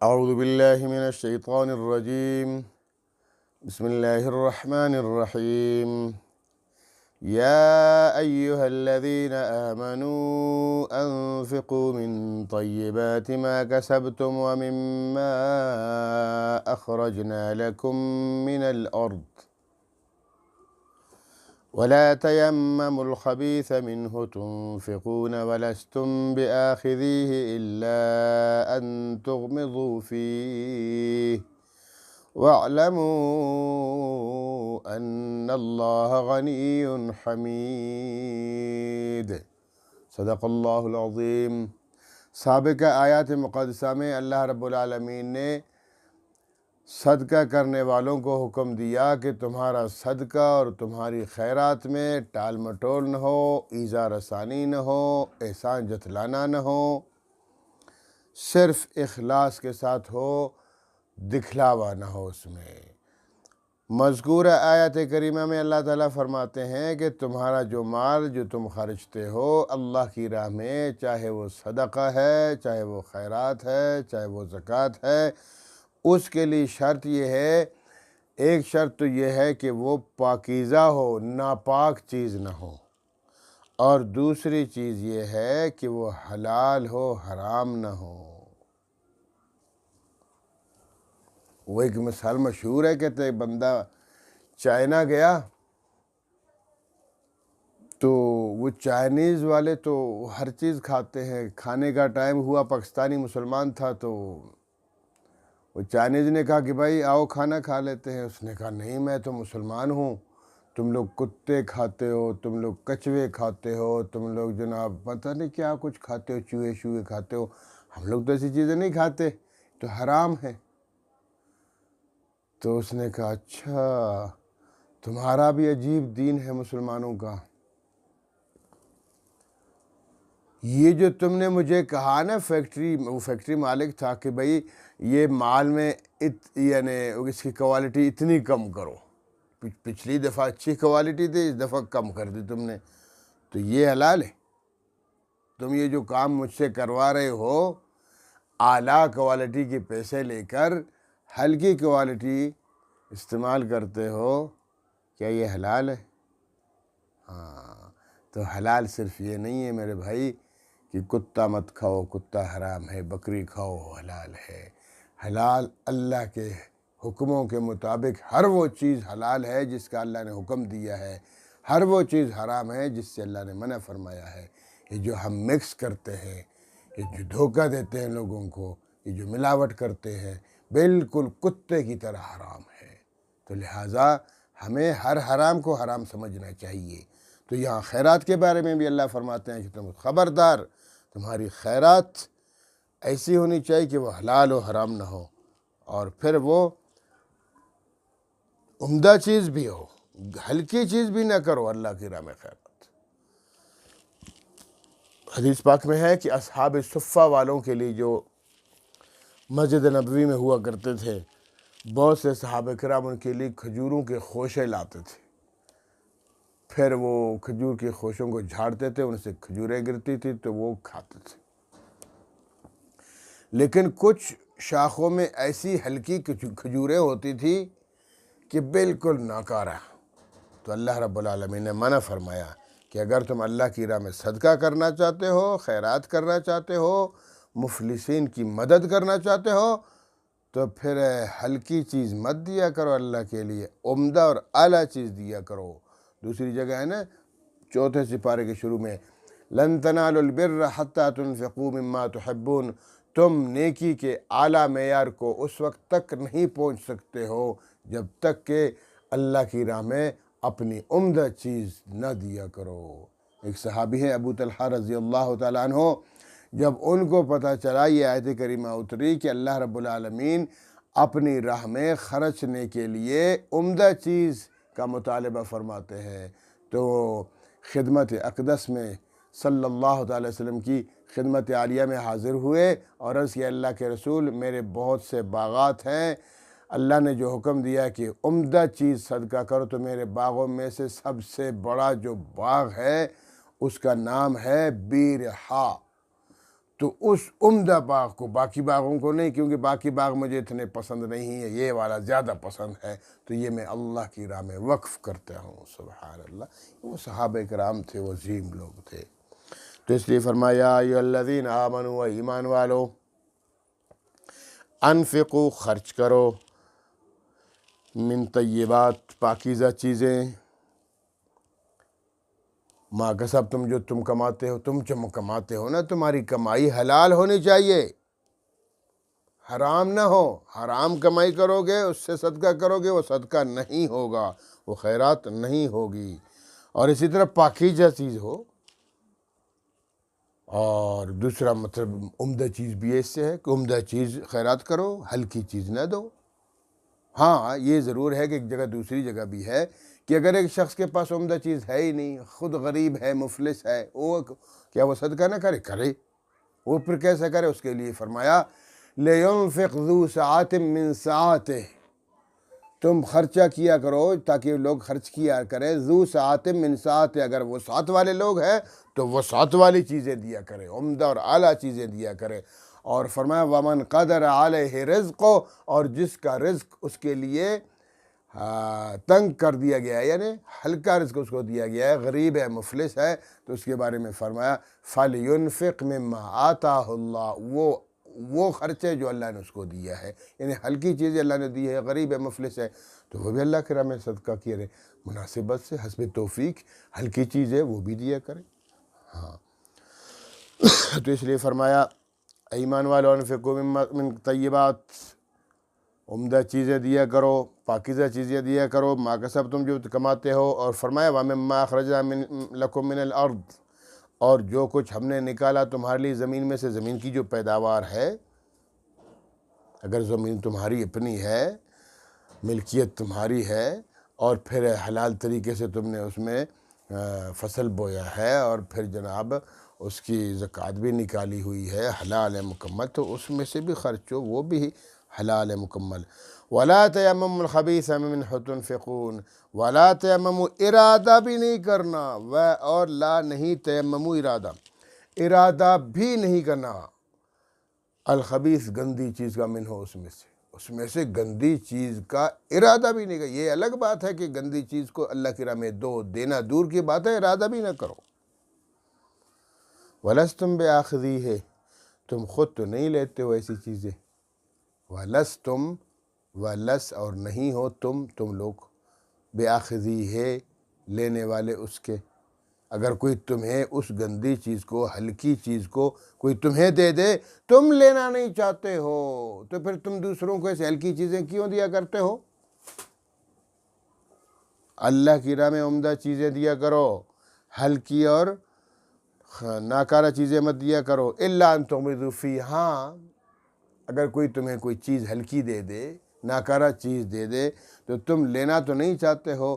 اعوذ باللہ من الشیطان الرجیم بسم اللہ الرحمن الرحیم یا ایہا الذین آمنوا انفقوا من طیبات ما کسبتم ومما اخرجنا لکم من الارض ولا تيمموا الخبيث منه تنفقون ولستم بآخذيه إلا أن تغمضوا فيه واعلموا أن الله غني حميد صدق اللہ العظیم۔ سابقہ آیات مقدسہ میں اللہ رب العالمین نے صدقہ کرنے والوں کو حکم دیا کہ تمہارا صدقہ اور تمہاری خیرات میں ٹال مٹول نہ ہو، ایذا رسانی نہ ہو، احسان جتلانا نہ ہو، صرف اخلاص کے ساتھ ہو، دکھلاوا نہ ہو اس میں۔ مذکورہ آیت کریمہ میں اللہ تعالیٰ فرماتے ہیں کہ تمہارا جو مال جو تم خرچتے ہو اللہ کی راہ میں، چاہے وہ صدقہ ہے، چاہے وہ خیرات ہے، چاہے وہ زکوٰۃ ہے، اس کے لیے شرط یہ ہے، ایک شرط تو یہ ہے کہ وہ پاکیزہ ہو، ناپاک چیز نہ ہو، اور دوسری چیز یہ ہے کہ وہ حلال ہو، حرام نہ ہو۔ وہ ایک مثال مشہور ہے، کہتے ہیں بندہ چائنا گیا تو وہ چائنیز والے تو ہر چیز کھاتے ہیں، کھانے کا ٹائم ہوا، پاکستانی مسلمان تھا تو وہ چائنیز نے کہا کہ بھائی آؤ کھانا کھا لیتے ہیں۔ اس نے کہا نہیں، میں تو مسلمان ہوں، تم لوگ کتے کھاتے ہو، تم لوگ کچوے کھاتے ہو، تم لوگ جناب پتہ نہیں کیا کچھ کھاتے ہو، چوہے شوہے کھاتے ہو، ہم لوگ تو ایسی چیزیں نہیں کھاتے، تو حرام ہے۔ تو اس نے کہا اچھا، تمہارا بھی عجیب دین ہے مسلمانوں کا، یہ جو تم نے مجھے کہا نا، وہ فیکٹری مالک تھا کہ بھائی یہ مال میں یعنی اس کی کوالٹی اتنی کم کرو، پچھلی دفعہ اچھی کوالٹی تھی، اس دفعہ کم کر دی تم نے، تو یہ حلال ہے؟ تم یہ جو کام مجھ سے کروا رہے ہو، اعلیٰ کوالٹی کے پیسے لے کر ہلکی کوالٹی استعمال کرتے ہو، کیا یہ حلال ہے؟ ہاں، تو حلال صرف یہ نہیں ہے میرے بھائی کہ کتا مت کھاؤ، کتا حرام ہے، بکری کھاؤ حلال ہے۔ حلال اللہ کے حکموں کے مطابق ہر وہ چیز حلال ہے جس کا اللہ نے حکم دیا ہے، ہر وہ چیز حرام ہے جس سے اللہ نے منع فرمایا ہے۔ یہ جو ہم مکس کرتے ہیں، یہ جو دھوکہ دیتے ہیں لوگوں کو، یہ جو ملاوٹ کرتے ہیں، بالکل کتے کی طرح حرام ہے۔ تو لہٰذا ہمیں ہر حرام کو حرام سمجھنا چاہیے۔ تو یہاں خیرات کے بارے میں بھی اللہ فرماتے ہیں کہ تم خبردار، تمہاری خیرات ایسی ہونی چاہیے کہ وہ حلال و حرام نہ ہو، اور پھر وہ عمدہ چیز بھی ہو، ہلکی چیز بھی نہ کرو اللہ کی راہ میں خیرات۔ حدیث پاک میں ہے کہ اصحاب صفہ والوں کے لیے جو مسجد نبوی میں ہوا کرتے تھے، بہت سے صحابہ کرام ان کے لیے کھجوروں کے خوشے لاتے تھے، پھر وہ کھجور کے خوشوں کو جھاڑتے تھے، ان سے کھجوریں گرتی تھی تو وہ کھاتے تھے۔ لیکن کچھ شاخوں میں ایسی ہلکی کھجوریں ہوتی تھی کہ بالکل ناکارہ، تو اللہ رب العالمین نے منع فرمایا کہ اگر تم اللہ کی راہ میں صدقہ کرنا چاہتے ہو، خیرات کرنا چاہتے ہو، مفلسین کی مدد کرنا چاہتے ہو، تو پھر ہلکی چیز مت دیا کرو اللہ کے لیے، عمدہ اور اعلیٰ چیز دیا کرو۔ دوسری جگہ ہے نا 4 سپارے کے شروع میں، لن تنالوا البر حتی تنفقوا مما تحبون، تم نیکی کے اعلیٰ معیار کو اس وقت تک نہیں پہنچ سکتے ہو جب تک کہ اللہ کی راہ میں اپنی عمدہ چیز نہ دیا کرو۔ ایک صحابی ہیں ابو طلحہ رضی اللہ تعالیٰ عنہ، جب ان کو پتہ چلا یہ آیت کریمہ اتری کہ اللہ رب العالمین اپنی راہ میں خرچنے کے لیے عمدہ چیز کا مطالبہ فرماتے ہیں، تو خدمت اقدس میں صلی اللہ تعالی وسلم کی خدمت عالیہ میں حاضر ہوئے اور عرض کیا اللہ کے رسول، میرے بہت سے باغات ہیں، اللہ نے جو حکم دیا کہ عمدہ چیز صدقہ کرو، تو میرے باغوں میں سے سب سے بڑا جو باغ ہے اس کا نام ہے بیرحا، تو اس عمدہ باغ کو، باقی باغوں کو نہیں، کیونکہ باقی باغ مجھے اتنے پسند نہیں ہیں، یہ والا زیادہ پسند ہے، تو یہ میں اللہ کی راہ میں وقف کرتا ہوں۔ سبحان اللہ، وہ صحابہ کرام تھے، وہ عظیم لوگ تھے۔ تو اس لیے فرمایا ایھا الذین آمنوا، ایمان والو، انفقوا، خرچ کرو، من طیبات، پاکیزہ چیزیں، ما کسبتم، جو تم کماتے ہو، تم جو کماتے ہو نا، تمہاری کمائی حلال ہونی چاہیے، حرام نہ ہو۔ حرام کمائی کرو گے، اس سے صدقہ کرو گے، وہ صدقہ نہیں ہوگا، وہ خیرات نہیں ہوگی۔ اور اسی طرح پاکیزہ چیز ہو۔ اور دوسرا مطلب عمدہ چیز بھی اس سے ہے کہ عمدہ چیز خیرات کرو، ہلکی چیز نہ دو۔ ہاں یہ ضرور ہے کہ ایک جگہ دوسری جگہ بھی ہے کہ اگر ایک شخص کے پاس عمدہ چیز ہے ہی نہیں، خود غریب ہے، مفلس ہے، وہ کیا وہ صدقہ نہ کرے؟ وہ پھر کیسے کرے؟ اس کے لیے فرمایا لِيُنْفِقْ ذُو سَعَةٍ مِّن سَعَتِهِ، تم خرچہ کیا کرو تاکہ لوگ خرچ کیا کرے، ذو سعات من سعات، اگر وہ سعت والے لوگ ہیں تو وہ سعت والی چیزیں دیا کرے، عمدہ اور اعلیٰ چیزیں دیا کرے۔ اور فرمایا وَمَنْ قَدَرَ عَلَيْهِ رِزْقُهُ، اور جس کا رزق اس کے لیے تنگ کر دیا گیا ہے، یعنی ہلکا رزق اس کو دیا گیا ہے، غریب ہے، مفلس ہے، تو اس کے بارے میں فرمایا فَلْيُنْفِقْ مِمَّا آتَاهُ اللَّهُ، وہ خرچے جو اللہ نے اس کو دیا ہے، یعنی ہلکی چیزیں اللہ نے دی ہے، غریب ہے، مفلس ہے، تو وہ بھی اللہ کے راہ میں صدقہ کیا رہے، مناسبت سے، حسب توفیق، ہلکی چیز ہے وہ بھی دیا کرے۔ ہاں تو اس لیے فرمایا ایمان والو انفقوا من طیبات، عمدہ چیزیں دیا کرو، پاکیزہ چیزیں دیا کرو، ما کسبتم، جو کماتے ہو، اور فرمایا وَمِمَّا أَخْرَجْنَا لَكُم مِّنَ الْأَرْضِ، اور جو کچھ ہم نے نکالا تمہارے لیے زمین میں سے، زمین کی جو پیداوار ہے، اگر زمین تمہاری اپنی ہے، ملکیت تمہاری ہے، اور پھر حلال طریقے سے تم نے اس میں فصل بویا ہے، اور پھر جناب اس کی زکوٰۃ بھی نکالی ہوئی ہے، حلال ہے مکمل، تو اس میں سے بھی خرچو، وہ بھی حلال ہے مکمل۔ وَلَا تَيَمَّمُوا الْخَبِيثَ مِنْهُ تُنْفِقُونَ، وَلَا تَيَمَّمُوا، ارادہ بھی نہیں کرنا، اور لا نہیں تیممو، ارادہ بھی نہیں کرنا، الخبیث، گندی چیز کا، منہ، اس میں سے گندی چیز کا ارادہ بھی نہیں کرنا۔ یہ الگ بات ہے کہ گندی چیز کو اللہ کی راہ میں دینا دور کی بات ہے، ارادہ بھی نہ کرو۔ وَلَسْتُمْ بِآخِذِيهِ، تم خود تو نہیں لیتے ہو ایسی چیزیں، وَلَسْتُمْ، ولس اور نہیں ہو تم لوگ، بِآخِذِيهِ، لینے والے اس کے۔ اگر کوئی تمہیں اس گندی چیز کو، ہلکی چیز کو کوئی تمہیں دے دے، تم لینا نہیں چاہتے ہو، تو پھر تم دوسروں کو ایسے ہلکی چیزیں کیوں دیا کرتے ہو؟ اللہ کی راہ میں عمدہ چیزیں دیا کرو، ہلکی اور ناکارہ چیزیں مت دیا کرو۔ إِلَّا أَن تُغْمِضُوا فِيهِ، ہاں اگر کوئی تمہیں کوئی چیز ہلکی دے دے، ناکارہ چیز دے دے، تو تم لینا تو نہیں چاہتے ہو،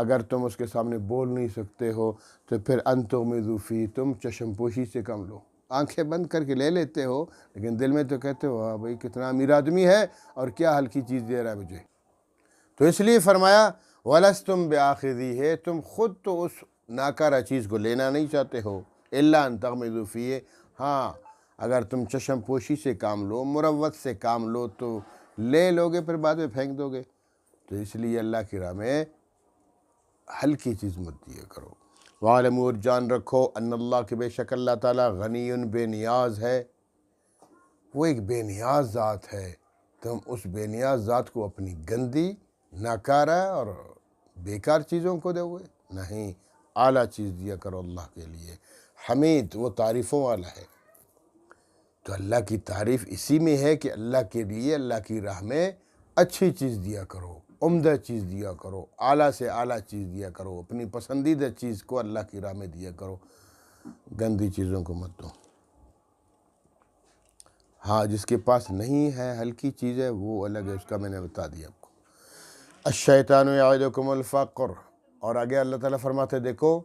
اگر تم اس کے سامنے بول نہیں سکتے ہو تو پھر ان تغمضوا فیہ، تم چشم پوشی سے کم لو، آنکھیں بند کر کے لے لیتے ہو، لیکن دل میں تو کہتے ہو ہاں بھائی کتنا امیر آدمی ہے اور کیا ہلکی چیز دے رہا ہے مجھے۔ تو اس لیے فرمایا وَلَسْتُمْ بِآخِذِيهِ، تم خود تو اس ناکارہ چیز کو لینا نہیں چاہتے ہو، إِلَّا أَن تَغْمِضُوا فِيهِ، ہاں اگر تم چشم پوشی سے کام لو، مروت سے کام لو، تو لے لوگے پھر بعد میں پھینک دو گے۔ تو اس لیے اللہ کی راہ میں ہلکی چیز مت دیا کرو۔ وَاعْلَمُوا، اور جان رکھو، ان اللہ، کہ بے شک اللہ تعالیٰ غنی، بے نیاز ہے، وہ ایک بے نیاز ذات ہے۔ تم اس بے نیاز ذات کو اپنی گندی، ناکارہ اور بیکار چیزوں کو دو گے؟ نہیں، اعلیٰ چیز دیا کرو اللہ کے لیے۔ حمید، وہ تعریفوں والا ہے۔ تو اللہ کی تعریف اسی میں ہے کہ اللہ کے لیے، اللہ کی راہ میں اچھی چیز دیا کرو، عمدہ چیز دیا کرو، اعلیٰ سے اعلیٰ چیز دیا کرو، اپنی پسندیدہ چیز کو اللہ کی راہ میں دیا کرو، گندی چیزوں کو مت دو۔ ہاں جس کے پاس نہیں ہے، ہلکی چیز ہے، وہ الگ ہے، اس کا میں نے بتا دیا آپ کو۔ الشیطان یعدکم الفقر، اور آگے اللہ تعالیٰ فرماتے دیکھو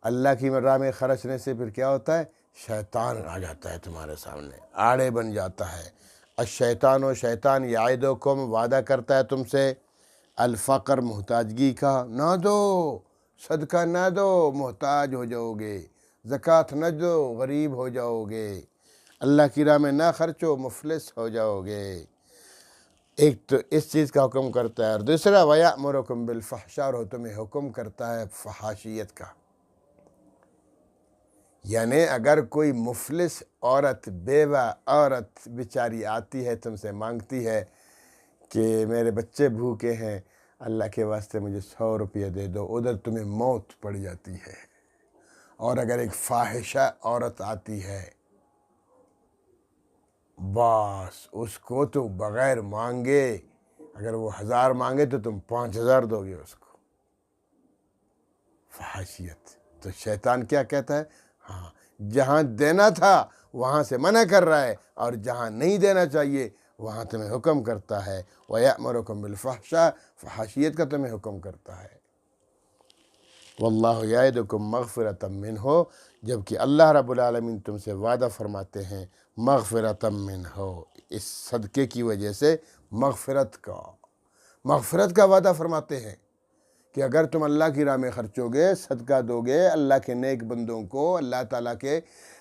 اللہ کی راہ میں خرچنے سے پھر کیا ہوتا ہے؟ شیطان آ جاتا ہے تمہارے سامنے، آڑے بن جاتا ہے۔ الشیطان، و شیطان، یعدکم، وعدہ کرتا ہے تم سے، الفقر، محتاجگی کا، نہ دو، صدقہ نہ دو، محتاج ہو جاؤ گے، زکوٰۃ نہ دو، غریب ہو جاؤ گے۔ اللہ کی راہ میں نہ خرچو، مفلس ہو جاؤ گے۔ ایک تو اس چیز کا حکم کرتا ہے، اور دوسرا وَيَأْمُرُكُمْ بِالْفَحْشَاءِ، اور تمہیں حکم کرتا ہے فحاشیت کا۔ یعنی اگر کوئی مفلس عورت، بیوہ عورت بیچاری آتی ہے تم سے مانگتی ہے کہ میرے بچے بھوکے ہیں، اللہ کے واسطے مجھے 100 روپیہ دے دو، ادھر تمہیں موت پڑ جاتی ہے۔ اور اگر ایک فاحشہ عورت آتی ہے، بس اس کو تو بغیر مانگے، اگر وہ 1000 مانگے تو تم 5000 دو گے اس کو۔ فحاشیت۔ تو شیطان کیا کہتا ہے؟ ہاں، جہاں دینا تھا وہاں سے منع کر رہا ہے، اور جہاں نہیں دینا چاہیے وہاں تمہیں حکم کرتا ہے۔ وَيَأْمُرُكُمْ بِالْفَحْشَاءِ، فحاشیت کا تمہیں حکم کرتا ہے۔ وَاللَّهُ يَعِدُكُمْ مَغْفِرَةً مِّنْهُ، جبکہ اللہ رب العالمین تم سے وعدہ فرماتے ہیں مغفرۃ منہ، اس صدقے کی وجہ سے مغفرت کا وعدہ فرماتے ہیں کہ اگر تم اللہ کی راہ میں خرچو گے، صدقہ دو گے، اللہ کے نیک بندوں کو، اللہ تعالیٰ کے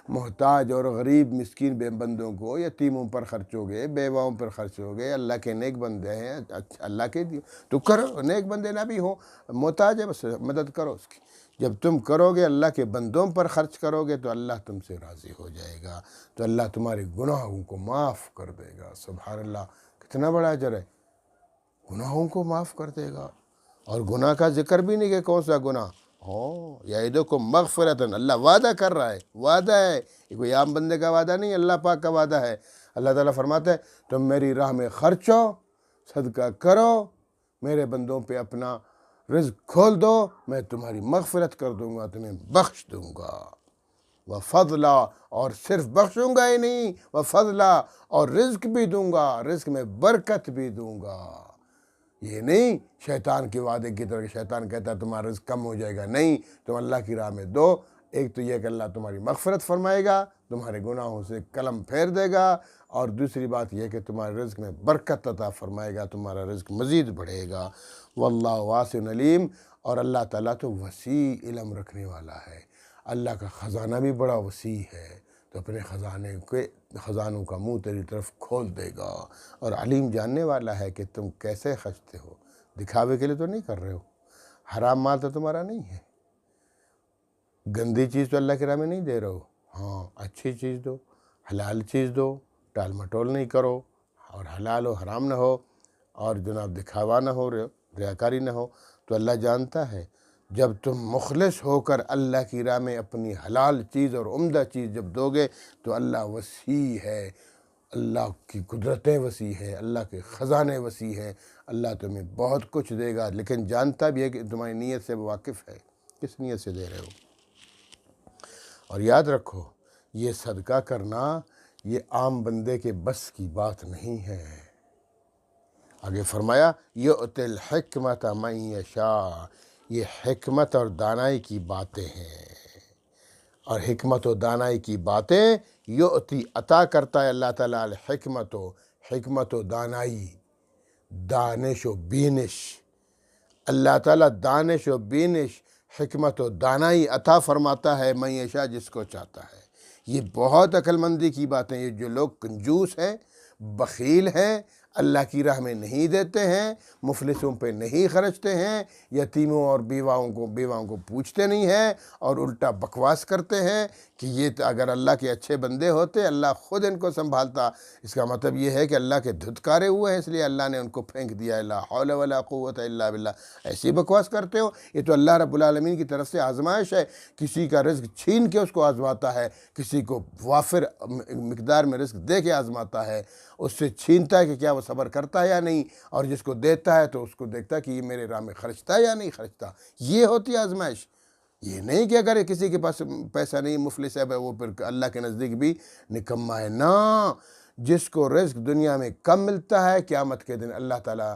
محتاج اور غریب مسکین بندوں کو، یتیموں پر خرچو گے، بیواؤں پر خرچو گے، اللہ کے نیک بندے ہیں، اللہ کے تو کرو، نیک بندے نہ بھی ہوں، محتاج ہے بس مدد کرو اس کی۔ جب تم کرو گے، اللہ کے بندوں پر خرچ کرو گے، تو اللہ تم سے راضی ہو جائے گا، تو اللہ تمہارے گناہوں کو معاف کر دے گا۔ سبحان اللہ، کتنا بڑا اجر ہے، گناہوں کو معاف کر دے گا۔ اور گناہ کا ذکر بھی نہیں کہ کون سا گناہ ہو، یعدکم مغفرۃ، اللہ وعدہ کر رہا ہے، وعدہ ہے، یہ کوئی عام بندے کا وعدہ نہیں، اللہ پاک کا وعدہ ہے۔ اللہ تعالیٰ فرماتا ہے تم میری راہ میں خرچو، صدقہ کرو، میرے بندوں پہ اپنا رزق کھول دو، میں تمہاری مغفرت کر دوں گا، تمہیں بخش دوں گا۔ وفضلا، اور صرف بخشوں گا ہی نہیں، وفضلا، اور رزق بھی دوں گا، رزق میں برکت بھی دوں گا۔ یہ نہیں شیطان کے وعدے کی طرح، شیطان کہتا ہے تمہارا رزق کم ہو جائے گا، نہیں، تم اللہ کی راہ میں دو، ایک تو یہ کہ اللہ تمہاری مغفرت فرمائے گا، تمہارے گناہوں سے قلم پھیر دے گا، اور دوسری بات یہ کہ تمہارے رزق میں برکت عطا فرمائے گا، تمہارا رزق مزید بڑھے گا۔ واللہ واسع علیم، اور اللہ تعالیٰ تو وسیع علم رکھنے والا ہے، اللہ کا خزانہ بھی بڑا وسیع ہے، تو اپنے خزانوں کا منہ تیری طرف کھول دے گا، اور علیم جاننے والا ہے کہ تم کیسے خرچتے ہو، دکھاوے کے لیے تو نہیں کر رہے ہو، حرام مال تو تمہارا نہیں ہے، گندی چیز تو اللہ کی راہ میں نہیں دے رہے ہو، ہاں اچھی چیز دو، حلال چیز دو، ٹال مٹول نہیں کرو، اور حلال و حرام نہ ہو، اور جناب دکھاوا نہ ہو، ریاکاری نہ ہو، تو اللہ جانتا ہے جب تم مخلص ہو کر اللہ کی راہ میں اپنی حلال چیز اور عمدہ چیز جب دو گے، تو اللہ وسیع ہے، اللہ کی قدرتیں وسیع ہے، اللہ کے خزانے وسیع ہیں، اللہ تمہیں بہت کچھ دے گا، لیکن جانتا بھی ہے کہ تمہاری نیت سے واقف ہے، کس نیت سے دے رہے ہو۔ اور یاد رکھو، یہ صدقہ کرنا یہ عام بندے کے بس کی بات نہیں ہے۔ آگے فرمایا یؤتی الحکمت من یشاء، یہ حکمت اور دانائی کی باتیں ہیں، اور حکمت و دانائی کی باتیں یؤتی عطا کرتا ہے اللہ تعالیٰ، حکمت و دانائی، دانش و بینش، اللہ تعالیٰ دانش و بینش، حکمت و دانائی عطا فرماتا ہے من یشاء، جس کو چاہتا ہے۔ یہ بہت عقل مندی کی باتیں، یہ جو لوگ کنجوس ہیں، بخیل ہیں، اللہ کی راہ میں نہیں دیتے ہیں، مفلسوں پہ نہیں خرچتے ہیں، یتیموں اور بیواؤں کو پوچھتے نہیں ہیں، اور الٹا بکواس کرتے ہیں کہ یہ اگر اللہ کے اچھے بندے ہوتے اللہ خود ان کو سنبھالتا، اس کا مطلب یہ ہے کہ اللہ کے دھتکارے ہوئے ہیں، اس لیے اللہ نے ان کو پھینک دیا، لا حول ولا قوت الا باللہ۔ ایسی بکواس کرتے ہو، یہ تو اللہ رب العالمین کی طرف سے آزمائش ہے، کسی کا رزق چھین کے اس کو آزماتا ہے، کسی کو وافر مقدار میں رزق دے کے آزماتا ہے، اس سے چھینتا ہے کہ کیا وہ صبر کرتا ہے یا نہیں، اور جس کو دیتا ہے تو اس کو دیکھتا ہے کہ یہ میرے راہ میں خرچتا ہے یا نہیں خرچتا، یہ ہوتی ہے آزمائش۔ یہ نہیں کہ اگر کسی کے پاس پیسہ نہیں، مفلس ہے، وہ پھر اللہ کے نزدیک بھی نکما ہے، نا، جس کو رزق دنیا میں کم ملتا ہے، قیامت کے دن اللہ تعالیٰ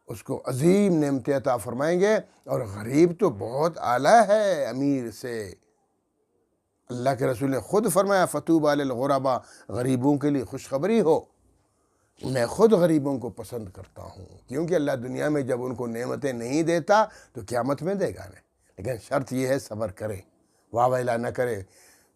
اس کو عظیم نعمتیں عطا فرمائیں گے، اور غریب تو بہت اعلیٰ ہے امیر سے۔ اللہ کے رسول نے خود فرمایا فطوبی للغرباء، غریبوں کے لیے خوشخبری ہو، میں خود غریبوں کو پسند کرتا ہوں، کیونکہ اللہ دنیا میں جب ان کو نعمتیں نہیں دیتا تو قیامت میں دے گا نہیں، لیکن شرط یہ ہے صبر کرے، واہ ویلا نہ کرے۔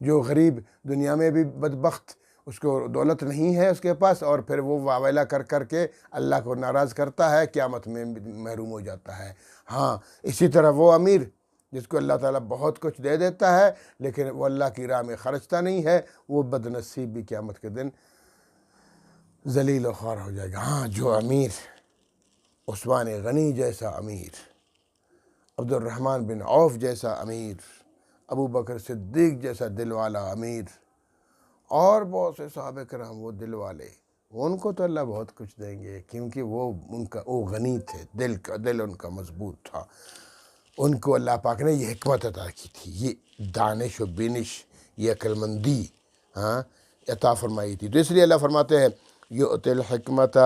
جو غریب دنیا میں بھی بدبخت، اس کو دولت نہیں ہے اس کے پاس، اور پھر وہ واویلا کر کر کے اللہ کو ناراض کرتا ہے، قیامت میں محروم ہو جاتا ہے۔ ہاں اسی طرح وہ امیر جس کو اللہ تعالیٰ بہت کچھ دے دیتا ہے لیکن وہ اللہ کی راہ میں خرچتا نہیں ہے، وہ بدنصیب بھی قیامت کے دن ذلیل و خوار ہو جائے گا۔ ہاں جو امیر، عثمان غنی جیسا امیر، عبد الرحمن بن عوف جیسا امیر، ابو بکر صدیق جیسا دل والا امیر، اور بہت سے صحابہ کرام وہ دل والے، ان کو تو اللہ بہت کچھ دیں گے، کیونکہ وہ غنی تھے، دل ان کا مضبوط تھا۔ ان کو اللہ پاک نے یہ حکمت عطا کی تھی، یہ دانش و بینش، یہ عقل مندی عطا فرمائی تھی۔ تو اس لیے اللہ فرماتے ہیں یؤتی الحکمت،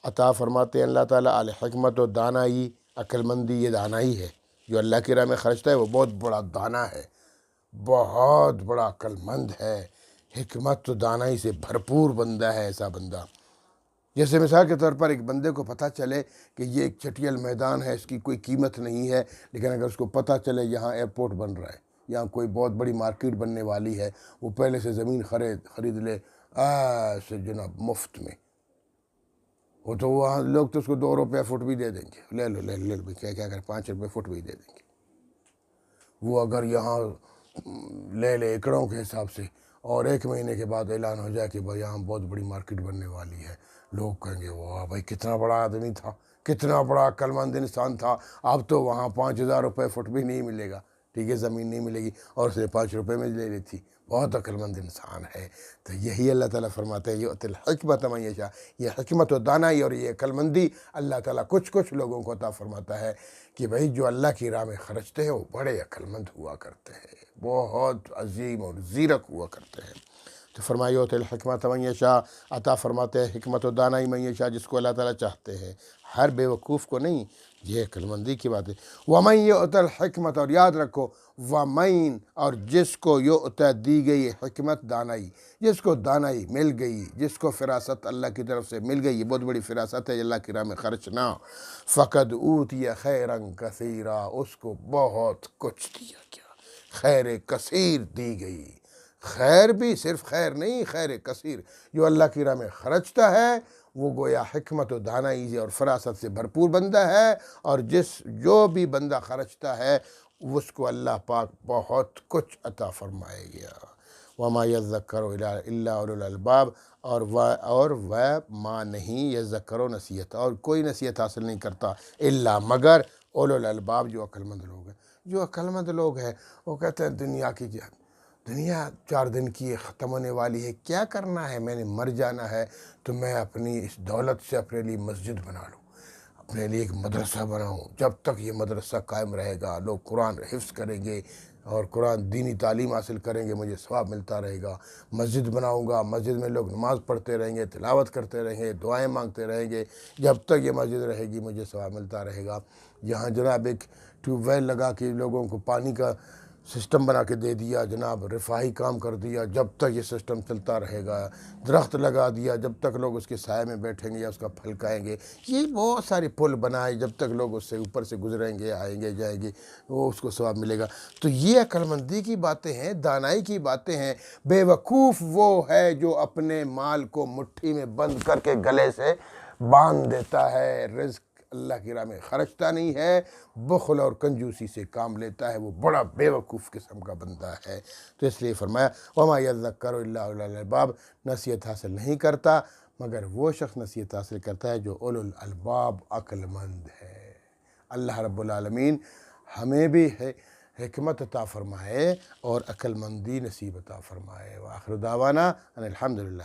عطا فرماتے ہیں اللہ تعالیٰ الحکمت و دانائی، عقل مندی یہ دانائی ہے۔ جو اللہ کی راہ میں خرچتا ہے وہ بہت بڑا دانا ہے، بہت بڑا عقل مند ہے، حکمت و دانائی سے بھرپور بندہ ہے ایسا بندہ۔ جیسے مثال کے طور پر ایک بندے کو پتہ چلے کہ یہ ایک چٹیل میدان ہے، اس کی کوئی قیمت نہیں ہے، لیکن اگر اس کو پتہ چلے یہاں ایئرپورٹ بن رہا ہے، یہاں کوئی بہت بڑی مارکیٹ بننے والی ہے، وہ پہلے سے زمین خرید لے ایسے جناب مفت میں، وہ تو وہاں لوگ تو اس کو 2 روپے فٹ بھی دے دیں گے، لے لو کیا کر 5 روپے فٹ بھی دے دیں گے۔ وہ اگر یہاں لے ایکڑوں کے حساب سے، اور 1 مہینے کے بعد اعلان ہو جائے کہ بھائی یہاں بہت بڑی مارکیٹ بننے والی ہے، لوگ کہیں گے واہ بھائی کتنا بڑا آدمی تھا، کتنا بڑا عقل مند انسان تھا، اب تو وہاں 5000 روپے فٹ بھی نہیں ملے گا، ٹھیک ہے زمین نہیں ملے گی، اور اسے 5 روپے میں لے لی تھی، بہت عقل مند انسان ہے۔ تو یہی اللہ تعالیٰ فرماتے ہیں یؤتی الحکمت من یشاء، یہ حکمت و دانائی اور یہ عقل مندی اللہ تعالیٰ کچھ لوگوں کو عطا فرماتا ہے کہ بھائی جو اللہ کی راہ میں خرچتے ہیں وہ بڑے عقل مند ہوا کرتے ہیں، بہت عظیم اور زیرک ہوا کرتے ہیں۔ تو فرمایا یؤتی الحکمت من یشاء، عطا فرماتے ہیں حکمت و دانائی من یشاء جس کو اللہ تعالیٰ چاہتے ہیں، ہر بے وقوف کو نہیں، یہ عقل مندی کی بات ہے۔ ومن یؤت الحکمت، اور یاد رکھو ومن، اور جس کو یؤت دی گئی حکمت دانائی، جس کو دانائی مل گئی، جس کو فراست اللہ کی طرف سے مل گئی، یہ بہت بڑی فراست ہے اللہ کی راہ میں خرچنا، فقد اوتی خیرا کثیرا، اس کو بہت کچھ دیا گیا، خیر کثیر دی گئی۔ خیر بھی صرف خیر نہیں، خیر کثیر، جو اللہ کی راہ میں خرچتا ہے وہ گویا حکمت و دانائی اور فراست سے بھرپور بندہ ہے، اور جو بھی بندہ خرچتا ہے اس کو اللہ پاک بہت کچھ عطا فرمائے گیا۔ وما یذکر الا اولو الالباب، اور وہ ما نہیں یذکر و نصیحت، اور کوئی نصیحت حاصل نہیں کرتا الا مگر اولو الالباب، جو عقل مند لوگ ہیں۔ جو عقل مند لوگ ہیں وہ کہتے ہیں دنیا 4 دن کی ختم ہونے والی ہے، کیا کرنا ہے، میں نے مر جانا ہے، تو میں اپنی اس دولت سے اپنے لیے مسجد بنا لوں، اپنے لیے ایک مدرسہ بناؤں، جب تک یہ مدرسہ قائم رہے گا لوگ قرآن حفظ کریں گے اور قرآن دینی تعلیم حاصل کریں گے، مجھے ثواب ملتا رہے گا۔ مسجد بناؤں گا، مسجد میں لوگ نماز پڑھتے رہیں گے، تلاوت کرتے رہیں گے، دعائیں مانگتے رہیں گے، جب تک یہ مسجد رہے گی مجھے ثواب ملتا رہے گا۔ یہاں جناب ایک ٹیوب ویل لگا کے لوگوں کو پانی کا سسٹم بنا کے دے دیا، جناب رفاہی کام کر دیا، جب تک یہ سسٹم چلتا رہے گا۔ درخت لگا دیا، جب تک لوگ اس کے سائے میں بیٹھیں گے یا اس کا پھل کھائیں گے۔ یہ بہت سارے پل بنائے، جب تک لوگ اس سے اوپر سے گزریں گے، آئیں گے جائیں گے، وہ اس کو ثواب ملے گا۔ تو یہ عقل مندی کی باتیں ہیں، دانائی کی باتیں ہیں۔ بے وقوف وہ ہے جو اپنے مال کو مٹھی میں بند کر کے گلے سے باندھ دیتا ہے، رزق اللہ کی راہ میں خرچتا نہیں ہے، بخل اور کنجوسی سے کام لیتا ہے، وہ بڑا بے وقوف قسم کا بندہ ہے۔ تو اس لیے فرمایا وما یذکر الا اولو الالباب، نصیحت حاصل نہیں کرتا مگر وہ شخص نصیحت حاصل کرتا ہے جو اولو الالباب عقل مند ہے۔ اللہ رب العالمین ہمیں بھی حکمت عطا فرمائے اور عقل مندی نصیب عطا فرمائے۔ وآخر دعوانا ان الحمدللہ۔